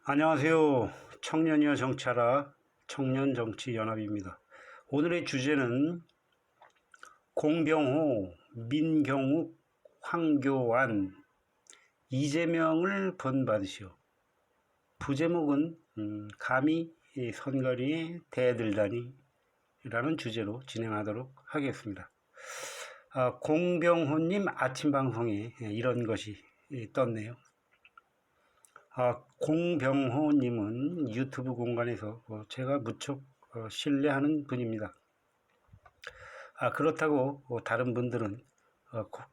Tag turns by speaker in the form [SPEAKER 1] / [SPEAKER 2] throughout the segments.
[SPEAKER 1] 안녕하세요. 청년이여 정치하라 청년정치연합입니다. 오늘의 주제는 공병호, 민경욱, 황교안, 이재명을 본받으시오. 부제목은 감히 선거리에 대들다니 라는 주제로 진행하도록 하겠습니다. 공병호님 아침 방송에 이런 것이 떴네요. 공병호님은 유튜브 공간에서 제가 무척 신뢰하는 분입니다. 그렇다고 다른 분들은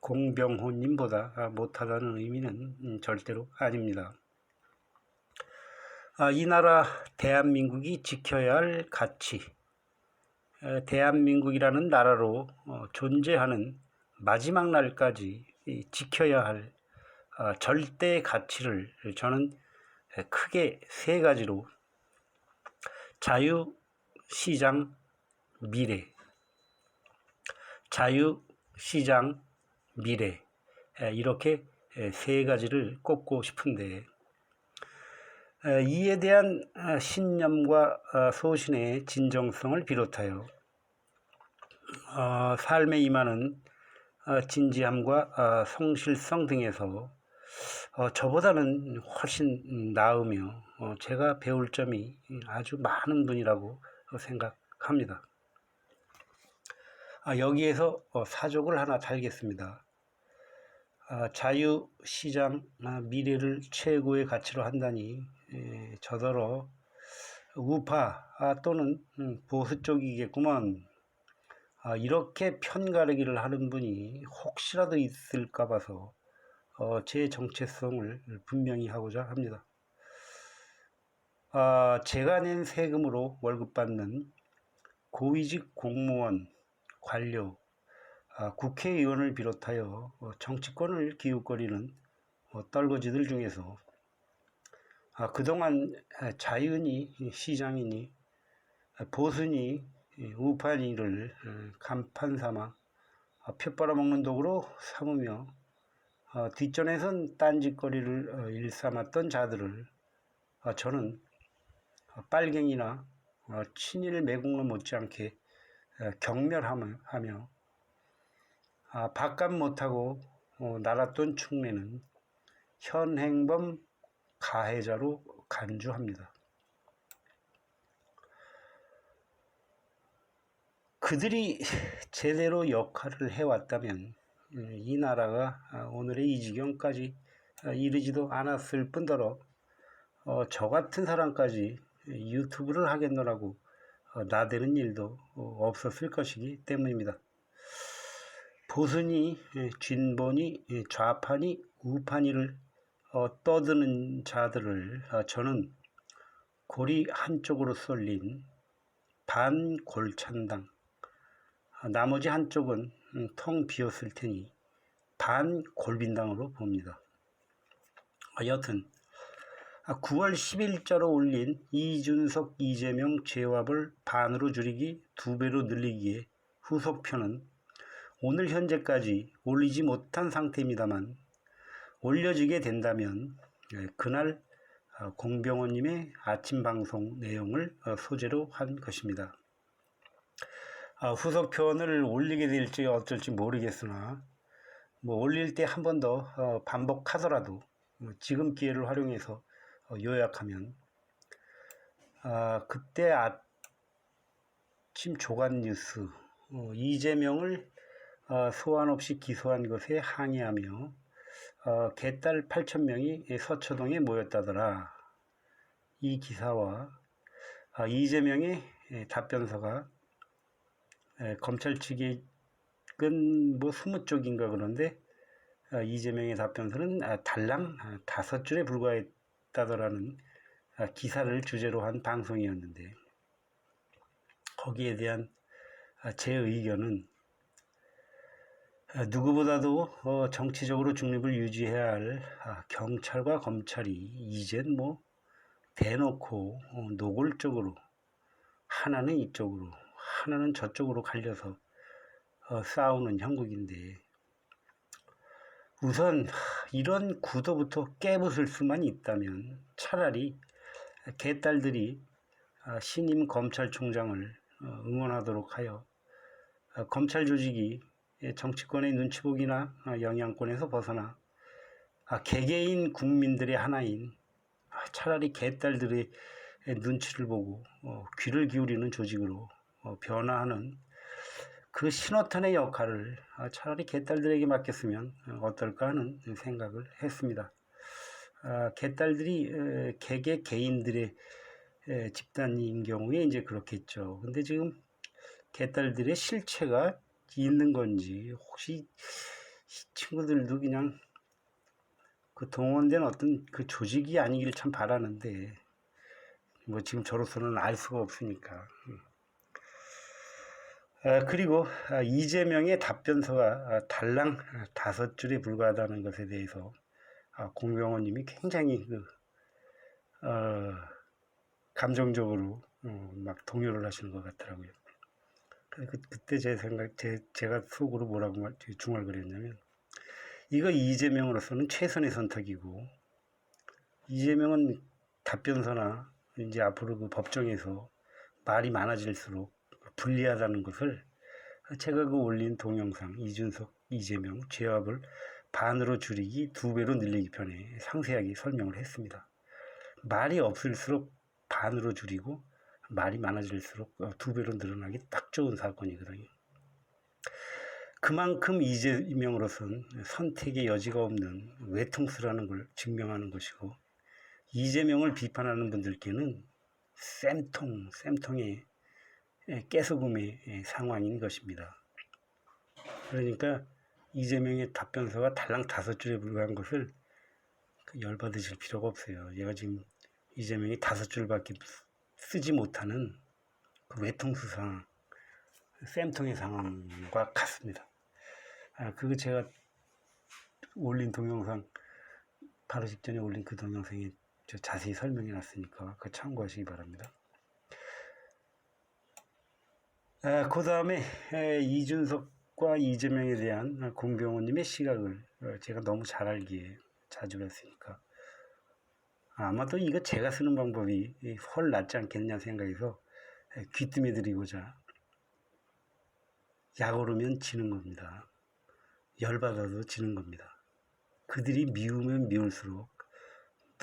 [SPEAKER 1] 공병호님보다 못하다는 의미는 절대로 아닙니다. 이 나라 대한민국이 지켜야 할 가치, 대한민국이라는 나라로 존재하는 마지막 날까지 지켜야 할 절대 가치를 저는 크게 세 가지로 자유, 시장, 미래, 자유, 시장, 미래 이렇게 세 가지를 꼽고 싶은데 이에 대한 신념과 소신의 진정성을 비롯하여 삶에 임하는 진지함과 성실성 등에서 저보다는 훨씬 나으며 제가 배울 점이 아주 많은 분이라고 생각합니다. 여기에서 사족을 하나 달겠습니다. 자유, 시장, 미래를 최고의 가치로 한다니 저더러 우파 또는 보수 쪽이겠구먼. 이렇게 편가르기를 하는 분이 혹시라도 있을까 봐서 제 정체성을 분명히 하고자 합니다. 제가 낸 세금으로 월급 받는 고위직 공무원, 관료, 국회의원을 비롯하여 정치권을 기웃거리는 떨거지들 중에서 그동안 자유니 시장이니 보수니 우파니를 간판 삼아 표 빨아먹는 도구로 삼으며 뒷전에선 딴짓거리를 일삼았던 자들을 저는 빨갱이나 친일 매국노 못지않게 경멸하며 바깥 못하고 날았던 충내는 현행범 가해자로 간주합니다. 그들이 제대로 역할을 해왔다면 이 나라가 오늘의 이 지경까지 이르지도 않았을 뿐더러 저 같은 사람까지 유튜브를 하겠노라고 나대는 일도 없었을 것이기 때문입니다. 보수니 진보니 좌파니 우파니를 떠드는 자들을 저는 고리 한쪽으로 쏠린 반골찬당, 나머지 한쪽은 텅 비었을 테니 반골빈당으로 봅니다. 여튼 9월 10일자로 올린 이준석, 이재명 재화를 반으로 줄이기 2배로 늘리기에 후속편은 오늘 현재까지 올리지 못한 상태입니다만 올려지게 된다면 그날 공병호님의 아침 방송 내용을 소재로 한 것입니다. 후속편을 올리게 될지 어쩔지 모르겠으나 올릴 때 한 번 더 반복하더라도 지금 기회를 활용해서 요약하면 그때 아침 조간 뉴스 이재명을 소환 없이 기소한 것에 항의하며 개딸 8,000명이 서초동에 모였다더라. 이 기사와 이재명의 답변서가 검찰 측은 20쪽인가 그런데 이재명의 답변서는 달랑 5줄에 불과했다더라는 기사를 주제로 한 방송이었는데 거기에 대한 제 의견은 누구보다도 정치적으로 중립을 유지해야 할 경찰과 검찰이 이젠 대놓고 노골적으로 하나는 이쪽으로 하나는 저쪽으로 갈려서 싸우는 형국인데 우선 이런 구도부터 깨부술 수만 있다면 차라리 개딸들이 신임 검찰총장을 응원하도록 하여 검찰 조직이 정치권의 눈치보기나 영향권에서 벗어나 개개인 국민들의 하나인 차라리 개딸들의 눈치를 보고 귀를 기울이는 조직으로 변화하는 그 신호탄의 역할을 차라리 개딸들에게 맡겼으면 어떨까 하는 생각을 했습니다. 개딸들이 개개인들의 집단인 경우에 이제 그렇겠죠. 근데 지금 개딸들의 실체가 있는 건지 혹시 이 친구들도 그냥 그 동원된 어떤 그 조직이 아니길 참 바라는데 뭐 지금 저로서는 알 수가 없으니까. 그리고 이재명의 답변서가 달랑 5줄에 불과하다는 것에 대해서 공병호님이 굉장히 감정적으로 막 동요를 하시는 것 같더라고요. 그때 제가 속으로 뭐라고 중얼거렸냐면, 이거 이재명으로서는 최선의 선택이고, 이재명은 답변서나 이제 앞으로 그 법정에서 말이 많아질수록 불리하다는 것을 제가 올린 동영상 이준석, 이재명 죄업을 반으로 줄이기 2배로 늘리기 편에 상세하게 설명을 했습니다. 말이 없을수록 반으로 줄이고 말이 많아질수록 2배로 늘어나기 딱 좋은 사건이거든요. 그만큼 이재명으로서는 선택의 여지가 없는 외통수라는 걸 증명하는 것이고, 이재명을 비판하는 분들께는 쌤통의 깨소금의 상황인 것입니다. 그러니까 이재명의 답변서가 달랑 5줄에 불과한 것을 열받으실 필요가 없어요. 얘가 지금 이재명이 5줄밖에 쓰지 못하는 그 외통수 상황, 쌤통의 상황과 같습니다. 그거 제가 올린 동영상, 바로 직전에 올린 그 동영상에 자세히 설명해 놨으니까 그거 참고하시기 바랍니다. 그 다음에 이준석과 이재명에 대한 공병호님의 시각을 제가 너무 잘 알기에 자주 봤으니까 아마도 이거 제가 쓰는 방법이 훨 낫지 않겠냐 생각해서 귀뜸해 드리고자, 약 오르면 지는 겁니다. 열받아도 지는 겁니다. 그들이 미우면 미울수록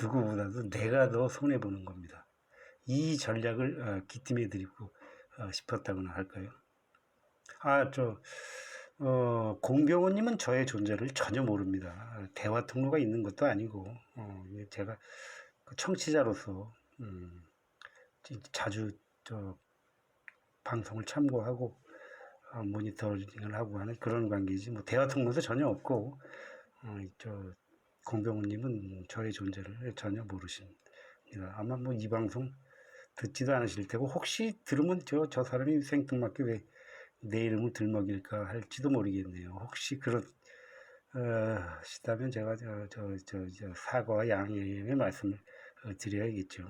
[SPEAKER 1] 누구보다도 내가 더 손해보는 겁니다. 이 전략을 귀뜸해 드리고 싶었다고나 할까요? 공병호님은 저의 존재를 전혀 모릅니다. 대화 통로가 있는 것도 아니고, 제가 청취자로서 자주 방송을 참고하고 모니터링을 하고 하는 그런 관계이지, 뭐 대화 통로도 전혀 없고, 공병호님은 저의 존재를 전혀 모르십니다. 아마 뭐 이 방송 듣지도 않으실 테고, 혹시 들으면 저 사람이 생뚱맞게 왜 내 이름을 들먹일까 할지도 모르겠네요. 혹시 그러시다면 제가 사과와 양해의 말씀을 드려야겠죠.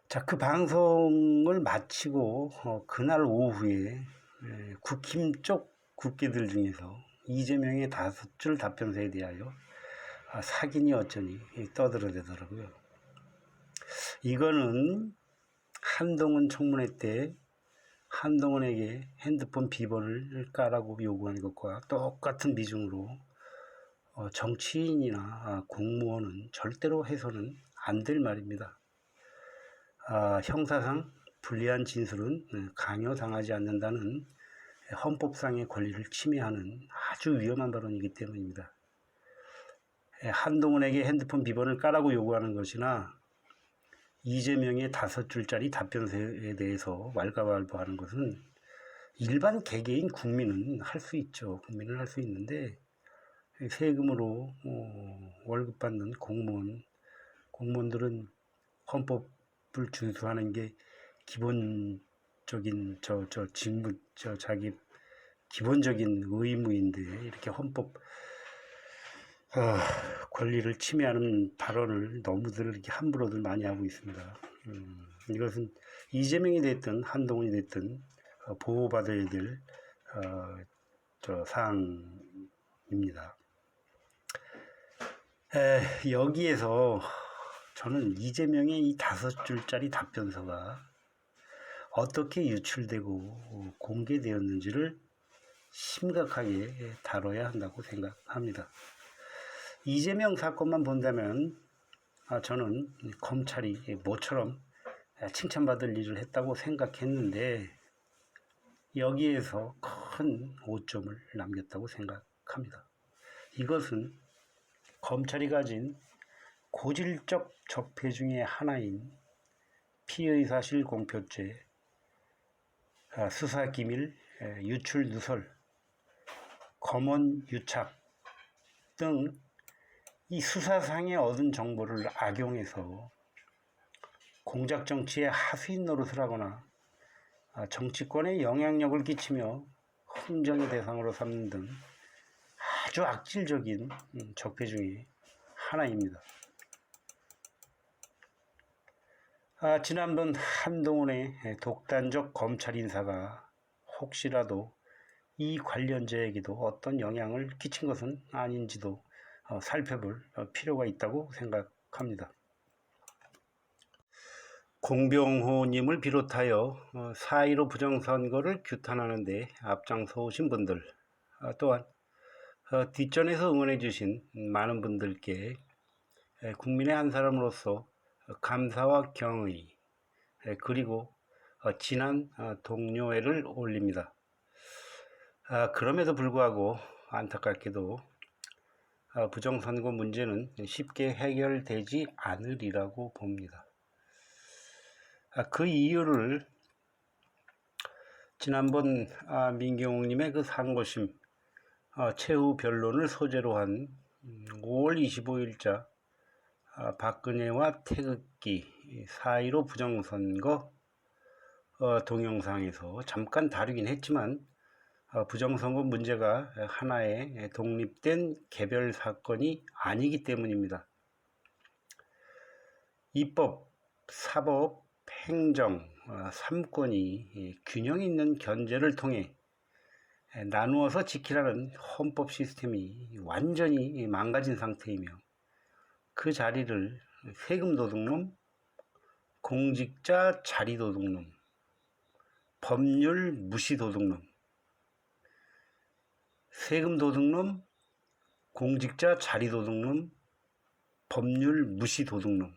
[SPEAKER 1] 자, 그 방송을 마치고 그날 오후에 국힘 쪽 국회들 중에서 이재명의 5줄 답변서에 대하여 사기니 어쩌니 떠들어대더라고요. 이거는 한동훈 청문회 때 한동훈에게 핸드폰 비번을 까라고 요구한 것과 똑같은 비중으로 정치인이나 공무원은 절대로 해서는 안 될 말입니다. 형사상 불리한 진술은 강요당하지 않는다는 헌법상의 권리를 침해하는 아주 위험한 발언이기 때문입니다. 한동훈에게 핸드폰 비번을 까라고 요구하는 것이나 이재명의 5줄짜리 답변서에 대해서 왈가왈부하는 것은 일반 개개인 국민은 할 수 있죠. 국민은 할 수 있는데, 세금으로 월급 받는 공무원들은 헌법을 준수하는 게 기본적인 자기 기본적인 의무인데, 이렇게 헌법 권리를 침해하는 발언을 너무들 이렇게 함부로들 많이 하고 있습니다. 이것은 이재명이 됐든 한동훈이 됐든 보호받아야 될 사항입니다. 여기에서 저는 이재명의 이 5줄짜리 답변서가 어떻게 유출되고 공개되었는지를 심각하게 다뤄야 한다고 생각합니다. 이재명 사건만 본다면 저는 검찰이 모처럼 칭찬받을 일을 했다고 생각했는데 여기에서 큰 오점을 남겼다고 생각합니다. 이것은 검찰이 가진 고질적 적폐 중의 하나인 피의사실 공표죄, 수사기밀, 유출 누설, 검언 유착 등 이 수사상에 얻은 정보를 악용해서 공작정치의 하수인 노릇을 하거나 정치권에 영향력을 끼치며 흥정의 대상으로 삼는 등 아주 악질적인 적폐 중의 하나입니다. 지난번 한동훈의 독단적 검찰 인사가 혹시라도 이 관련자에게도 어떤 영향을 끼친 것은 아닌지도 살펴볼 필요가 있다고 생각합니다. 공병호님을 비롯하여 4.15 부정선거를 규탄하는 데 앞장서 오신 분들, 또한 뒷전에서 응원해 주신 많은 분들께 국민의 한 사람으로서 감사와 경의, 그리고 진한 동료애를 올립니다. 그럼에도 불구하고 안타깝게도 부정선거 문제는 쉽게 해결되지 않으리라고 봅니다. 그 이유를 지난번 민경욱님의 그 상고심 최후 변론을 소재로 한 5월 25일자 박근혜와 태극기 4.15 부정선거 동영상에서 잠깐 다루긴 했지만 부정선거 문제가 하나의 독립된 개별 사건이 아니기 때문입니다. 입법, 사법, 행정 3권이 균형 있는 견제를 통해 나누어서 지키라는 헌법 시스템이 완전히 망가진 상태이며 그 자리를 세금 도둑놈, 공직자 자리 도둑놈, 법률 무시 도둑놈, 세금 도둑놈, 공직자 자리 도둑놈, 법률 무시 도둑놈,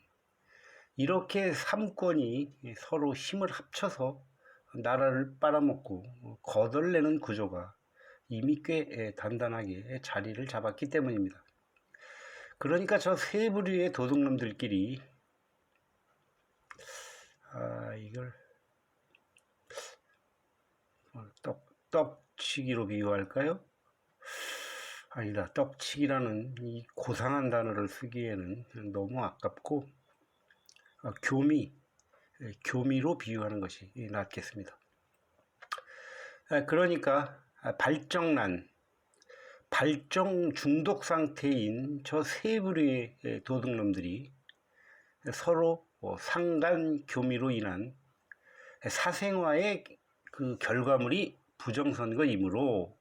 [SPEAKER 1] 이렇게 3권이 서로 힘을 합쳐서 나라를 빨아먹고 거덜내는 구조가 이미 꽤 단단하게 자리를 잡았기 때문입니다. 그러니까 저 세 부류의 도둑놈들끼리 이걸 떡치기로 비유할까요? 아니다. 떡치기라는 이 고상한 단어를 쓰기에는 너무 아깝고 교미로 비유하는 것이 낫겠습니다. 그러니까 발정 중독 상태인 저 세 부류의 도둑놈들이 서로 상간 교미로 인한 사생화의 그 결과물이 부정선거이므로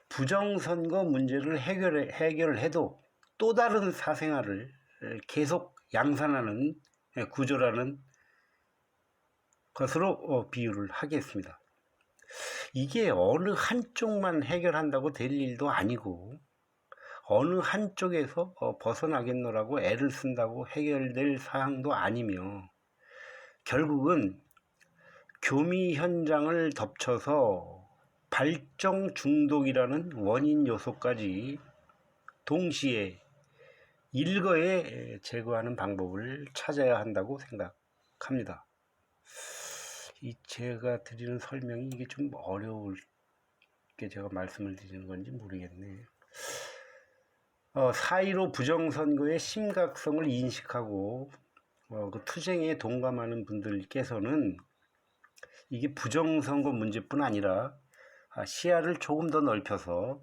[SPEAKER 1] 부정선거 문제를 해결해도 또 다른 사생활을 계속 양산하는 구조라는 것으로 비유를 하겠습니다. 이게 어느 한쪽만 해결한다고 될 일도 아니고 어느 한쪽에서 벗어나겠노라고 애를 쓴다고 해결될 사항도 아니며 결국은 교미 현장을 덮쳐서 발정 중독이라는 원인 요소까지 동시에 일거에 제거하는 방법을 찾아야 한다고 생각합니다. 제가 드리는 설명이 이게 좀 어려울 게 제가 말씀을 드리는 건지 모르겠네. 4.15 부정선거의 심각성을 인식하고 그 투쟁에 동감하는 분들께서는 이게 부정선거 문제뿐 아니라 시야를 조금 더 넓혀서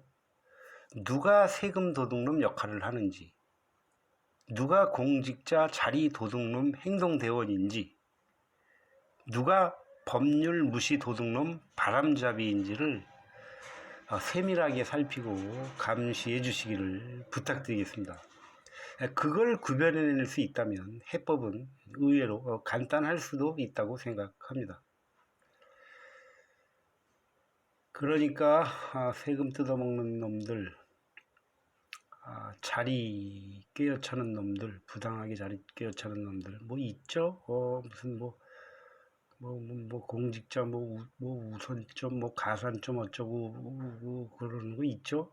[SPEAKER 1] 누가 세금 도둑놈 역할을 하는지, 누가 공직자 자리 도둑놈 행동대원인지, 누가 법률 무시 도둑놈 바람잡이인지를 세밀하게 살피고 감시해 주시기를 부탁드리겠습니다. 그걸 구별해낼 수 있다면 해법은 의외로 간단할 수도 있다고 생각합니다. 그러니까 세금 뜯어먹는 놈들, 자리 꿰어차는 놈들, 부당하게 자리 꿰어차는 놈들 뭐 있죠? 무슨 공직자 우선점 가산점 어쩌고 그러는 거 있죠?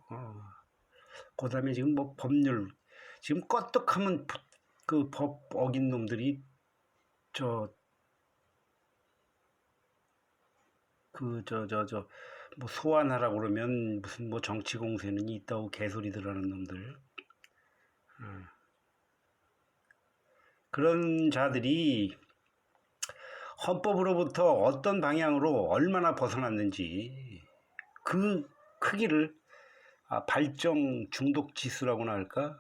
[SPEAKER 1] 그다음에 지금 법률 지금 껐떡하면 그 법 어긴 놈들이 소환하라고 그러면 무슨 정치 공세는 있다고 개소리들 하는 놈들. 그런 자들이 헌법으로부터 어떤 방향으로 얼마나 벗어났는지 그 크기를 발정 중독 지수라고나 할까?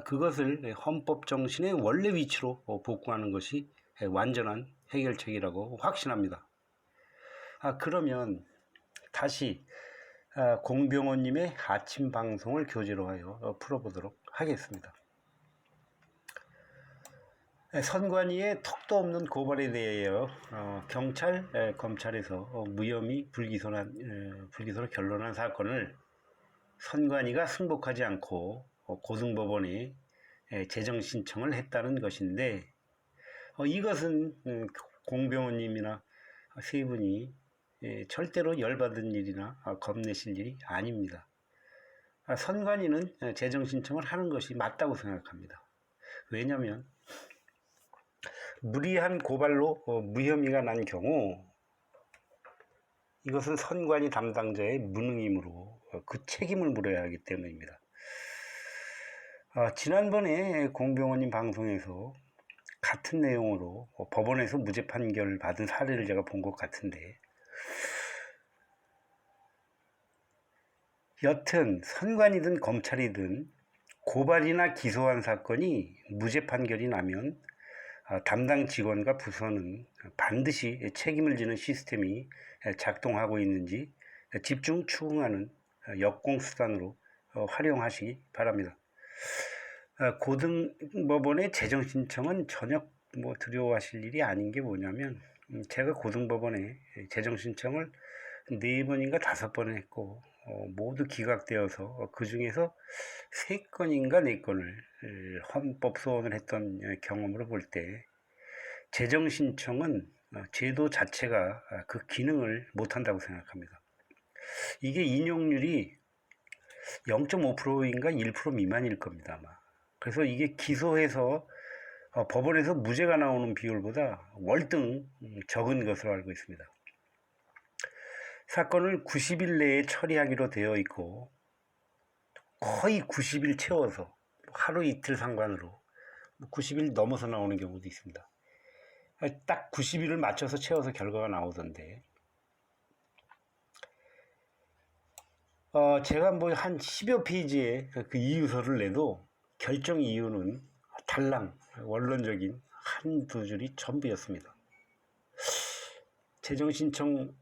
[SPEAKER 1] 그것을 헌법 정신의 원래 위치로 복구하는 것이 완전한 해결책이라고 확신합니다. 그러면 다시 공병호님의 아침 방송을 교재로 하여 풀어보도록 하겠습니다. 선관위의 턱도 없는 고발에 대하여 경찰, 검찰에서 무혐의 불기소로 결론한 사건을 선관위가 승복하지 않고 고등법원에 재정 신청을 했다는 것인데 이것은 공병호님이나 세 분이 절대로 열받은 일이나 겁내실 일이 아닙니다. 선관위는 재정 신청을 하는 것이 맞다고 생각합니다. 왜냐하면 무리한 고발로 무혐의가 난 경우 이것은 선관위 담당자의 무능이므로 그 책임을 물어야 하기 때문입니다. 지난번에 공병호님 방송에서 같은 내용으로 법원에서 무죄 판결 받은 사례를 제가 본 것 같은데 여튼 선관이든 검찰이든 고발이나 기소한 사건이 무죄 판결이 나면 담당 직원과 부서는 반드시 책임을 지는 시스템이 작동하고 있는지 집중 추궁하는 역공수단으로 활용하시기 바랍니다. 고등법원의 재정 신청은 전혀 두려워하실 일이 아닌 게 뭐냐면 제가 고등법원에 재정 신청을 4번인가 5번 했고 모두 기각되어서 그 중에서 3건인가 4건을 헌법 소원을 했던 경험으로 볼 때 재정 신청은 제도 자체가 그 기능을 못한다고 생각합니다. 이게 인용률이 0.5%인가 1% 미만일 겁니다 아마. 그래서 이게 기소해서 법원에서 무죄가 나오는 비율보다 월등 적은 것으로 알고 있습니다. 사건을 90일 내에 처리하기로 되어 있고 거의 90일 채워서 하루 이틀 상관으로 90일 넘어서 나오는 경우도 있습니다. 딱 90일을 맞춰서 채워서 결과가 나오던데 제가 한 10여 페이지의 그 이유서를 내도 결정 이유는 달랑 원론적인 한두 줄이 전부였습니다. 재정 신청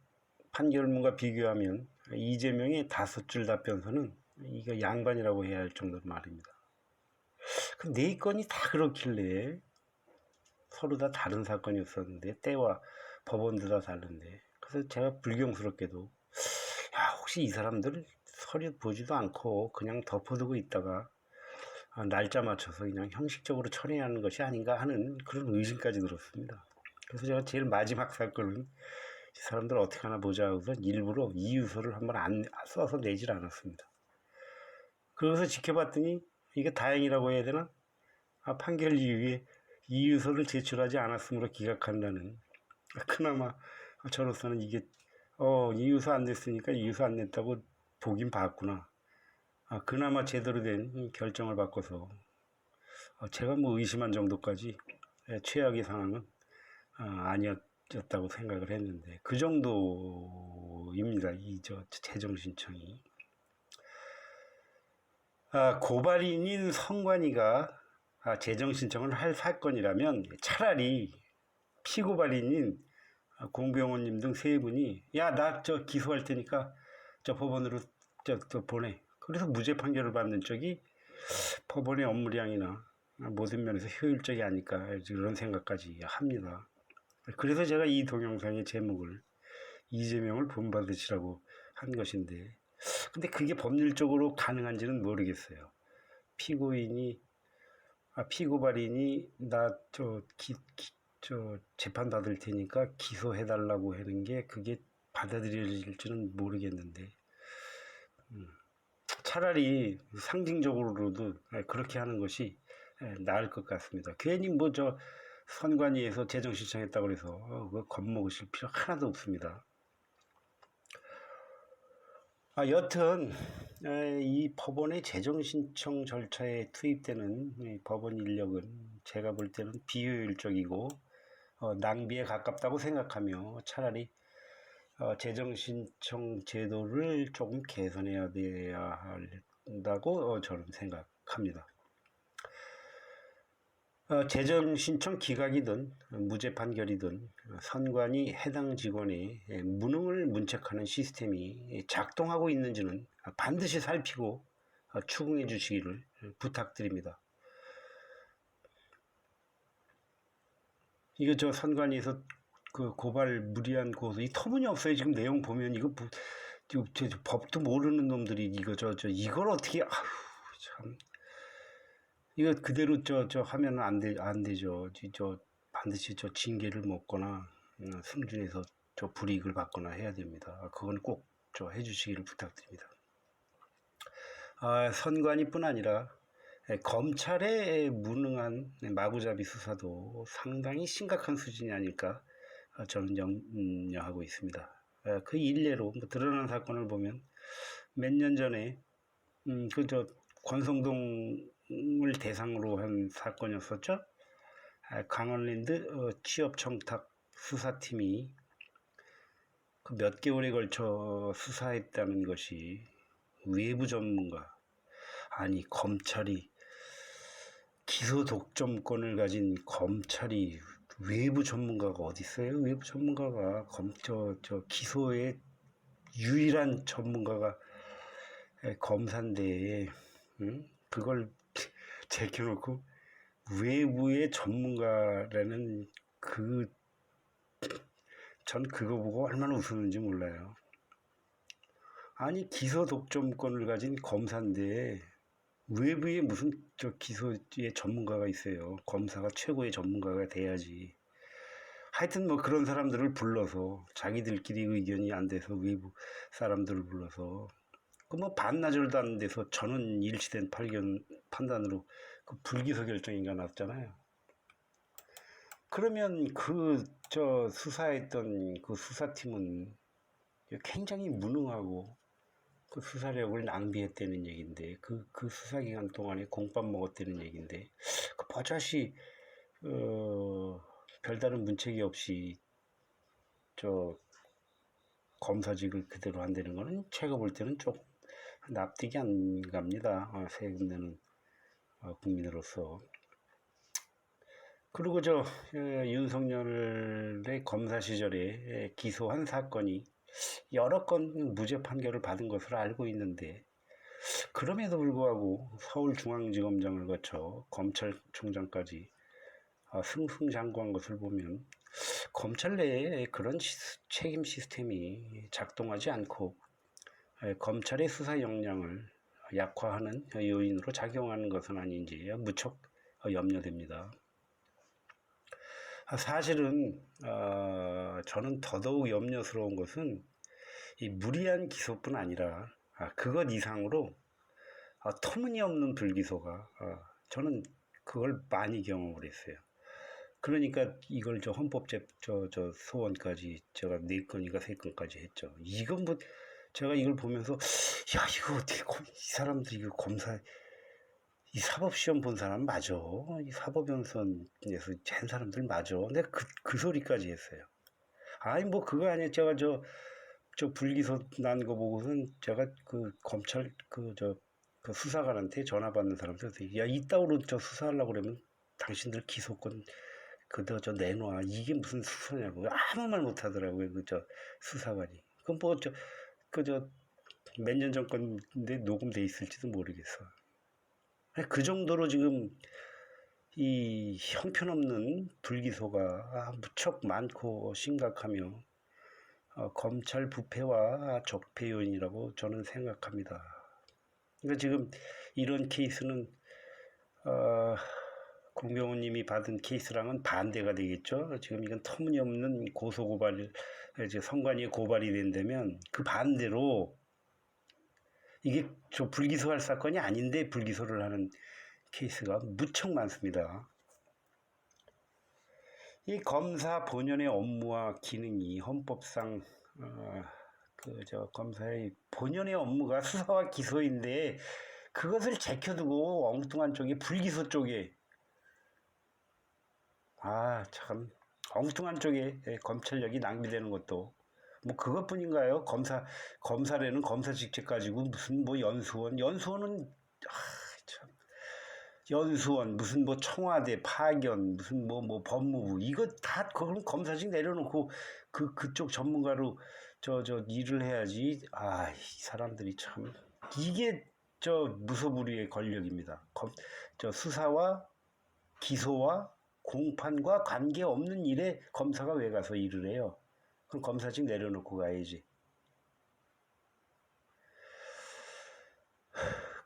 [SPEAKER 1] 판결문과 비교하면 이재명의 5줄 답변서는 이거 양반이라고 해야 할 정도로 말입니다. 그 4건이 다 그렇길래 서로 다 다른 사건이었었는데 때와 법원도 다 다른데 그래서 제가 불경스럽게도 혹시 이 사람들 서류 보지도 않고 그냥 덮어두고 있다가 날짜 맞춰서 그냥 형식적으로 처리하는 것이 아닌가 하는 그런 의심까지 들었습니다. 그래서 제가 제일 마지막 사건은 이 사람들 어떻게 하나 보자 하고서 일부러 이유서를 한번 안 써서 내질 않았습니다. 그래서 지켜봤더니 이게 다행이라고 해야 되나? 판결 이후에 이유서를 제출하지 않았으므로 기각한다는 그나마 저로서는 이게 이유서 안 냈으니까 이유서 안 냈다고 보긴 봤구나. 그나마 제대로 된 결정을 바꿔서 제가 의심한 정도까지 최악의 상황은 아니었다고 생각을 했는데 그 정도입니다. 이 재정 신청이 고발인인 선관위가 재정 신청을 할 사건이라면 차라리 피고발인인 공병호님 등 3분이 나 기소할 테니까 법원으로 보내. 그래서 무죄 판결을 받는 쪽이 법원의 업무량이나 모든 면에서 효율적이 아닐까 이런 생각까지 합니다. 그래서 제가 이 동영상의 제목을 이재명을 본받으시라고 한 것인데, 근데 그게 법률적으로 가능한지는 모르겠어요. 피고발인이 저 재판 받을 테니까 기소해달라고 하는 게 그게 받아들여질지는 모르겠는데, 차라리 상징적으로도 그렇게 하는 것이 나을 것 같습니다. 괜히 뭐 저 선관위에서 재정 신청했다고 해서 그거 겁먹으실 필요 하나도 없습니다. 여튼 이 법원의 재정 신청 절차에 투입되는 법원 인력은 제가 볼 때는 비효율적이고 낭비에 가깝다고 생각하며 차라리 재정 신청 제도를 조금 개선해야 한다고 저는 생각합니다. 재정 신청 기각이든 무죄 판결이든 선관위 해당 직원의 무능을 문책하는 시스템이 작동하고 있는지는 반드시 살피고 추궁해 주시기를 부탁드립니다. 이거 저 선관위에서 그 고발 무리한 고소, 이 터무니없어요. 지금 내용 보면 이거 법도 모르는 놈들이 이거 이걸 어떻게 참. 이거 그대로 하면 안 되죠. 반드시 징계를 먹거나 승진해서 불이익을 받거나 해야 됩니다. 그건 꼭 해주시기를 부탁드립니다. 선관위뿐 아니라 검찰의 무능한 마구잡이 수사도 상당히 심각한 수준이 아닐까 저는 염려하고 있습니다. 그 일례로 드러난 사건을 보면 몇 년 전에 권성동을 대상으로 한 사건이었었죠. 강원랜드 취업 청탁 수사팀이 그 몇 개월에 걸쳐 수사했다는 것이 외부 전문가, 아니 검찰이 기소 독점권을 가진 검찰이 외부 전문가가 어디 있어요? 외부 전문가가 기소의 유일한 전문가가 검사인데, 그걸 제껴놓고 외부의 전문가라는 전 그거 보고 얼마나 웃었는지 몰라요. 아니 기소 독점권을 가진 검사인데 외부에 무슨 기소의 전문가가 있어요. 검사가 최고의 전문가가 돼야지. 하여튼 뭐 그런 사람들을 불러서 자기들끼리 의견이 안 돼서 외부 사람들을 불러서 그 뭐 반나절도 안 돼서 전원 일치된 판단으로 그 불기소 결정인가 났잖아요. 그러면 수사했던 그 수사팀은 굉장히 무능하고 그 수사력을 낭비했다는 얘기인데 그 수사기간 동안에 공밥 먹었다는 얘기인데 그 버젓이 별다른 문책이 없이 검사직을 그대로 한다는 거는 제가 볼 때는 좀 납득이 안 갑니다. 세금 내는 국민으로서. 그리고 윤석열의 검사 시절에 기소한 사건이 여러 건 무죄 판결을 받은 것으로 알고 있는데 그럼에도 불구하고 서울중앙지검장을 거쳐 검찰총장까지 승승장구한 것을 보면 검찰 내에 그런 책임 시스템이 작동하지 않고 검찰의 수사 역량을 약화하는 요인으로 작용하는 것은 아닌지 무척 염려됩니다. 사실은 저는 더더욱 염려스러운 것은 이 무리한 기소뿐 아니라 그것 이상으로 터무니없는 불기소가 저는 그걸 많이 경험을 했어요. 그러니까 이걸 소원까지 제가 4건인가 3건까지 했죠. 이건 뭐 제가 이걸 보면서 야 이거 어떻게 이 사람들이 이거 검사 이 사법시험 본 사람 맞아. 이 사법연수원에서 한 사람들 맞아. 근데 그 소리까지 했어요. 아니 뭐 그거 아니에요. 제가 불기소 난 거 보고선 제가 그 검찰 그 수사관한테 전화 받는 사람들 야 이따구로 수사하려고 그러면 당신들 기소권 그거 내놔. 이게 무슨 수사냐고 아무 말 못하더라고요. 수사관이. 그럼 뭐 몇 년 전 건데 녹음돼 있을지도 모르겠어. 그 정도로 지금 이 형편없는 불기소가 무척 많고 심각하며 검찰 부패와 적폐 요인이라고 저는 생각합니다. 그러니까 지금 이런 케이스는 공병호님이 받은 케이스랑은 반대가 되겠죠. 지금 이건 터무니없는 고소고발, 선관위에 고발이 된다면 그 반대로 이게 저 불기소할 사건이 아닌데 불기소를 하는 케이스가 무척 많습니다. 이 검사 본연의 업무와 기능이 헌법상 검사의 본연의 업무가 수사와 기소인데 그것을 제껴두고 엉뚱한 쪽에 불기소 쪽에 참 엉뚱한 쪽에 검찰력이 낭비되는 것도 뭐 그것뿐인가요? 검사라는 검사 직책 가지고 무슨 뭐 연수원은 참 연수원 무슨 뭐 청와대 파견 무슨 뭐 법무부 이거 다 그건 검사직 내려놓고 그쪽 전문가로 저 일을 해야지. 이 사람들이 참 이게 저 무소불위의 권력입니다. 저 수사와 기소와 공판과 관계없는 일에 검사가 왜 가서 일을 해요? 그럼 검사직 내려놓고 가야지.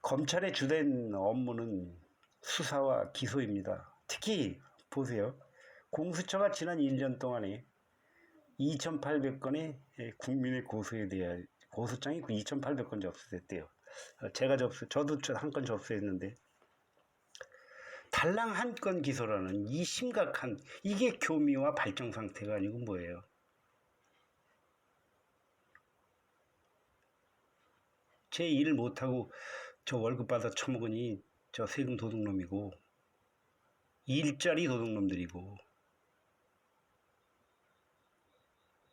[SPEAKER 1] 검찰의 주된 업무는 수사와 기소입니다. 특히 보세요. 공수처가 지난 1년 동안에 2,800건의 국민의 고소에 대한 고소장이 2,800건 접수됐대요. 저도 한 건 접수했는데 달랑 한 건 기소라는 이 심각한 이게 교미와 발정 상태가 아니고 뭐예요? 제 일을 못하고 저 월급 받아 처먹으니 저 세금 도둑놈이고 일자리 도둑놈들이고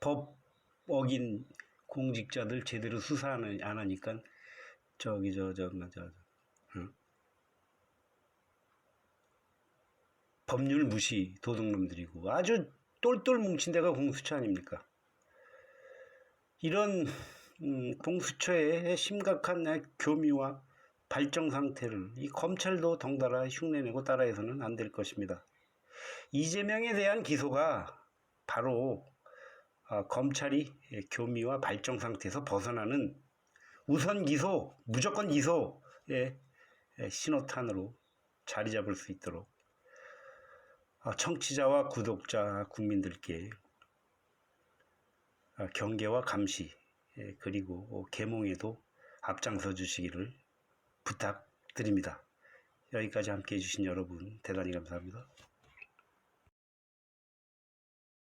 [SPEAKER 1] 법 어긴 공직자들 제대로 수사 안 하니까 법률 무시 도둑놈들이고 아주 똘똘 뭉친 데가 공수처 아닙니까? 이런 공수처의 심각한 교미와 발정 상태를 이 검찰도 덩달아 흉내내고 따라해서는 안 될 것입니다. 이재명에 대한 기소가 바로 검찰이 교미와 발정 상태에서 벗어나는 우선 기소, 무조건 기소의 신호탄으로 자리 잡을 수 있도록 청취자와 구독자, 국민들께 경계와 감시 그리고 계몽에도 앞장서 주시기를 부탁드립니다. 여기까지 함께해 주신 여러분 대단히 감사합니다.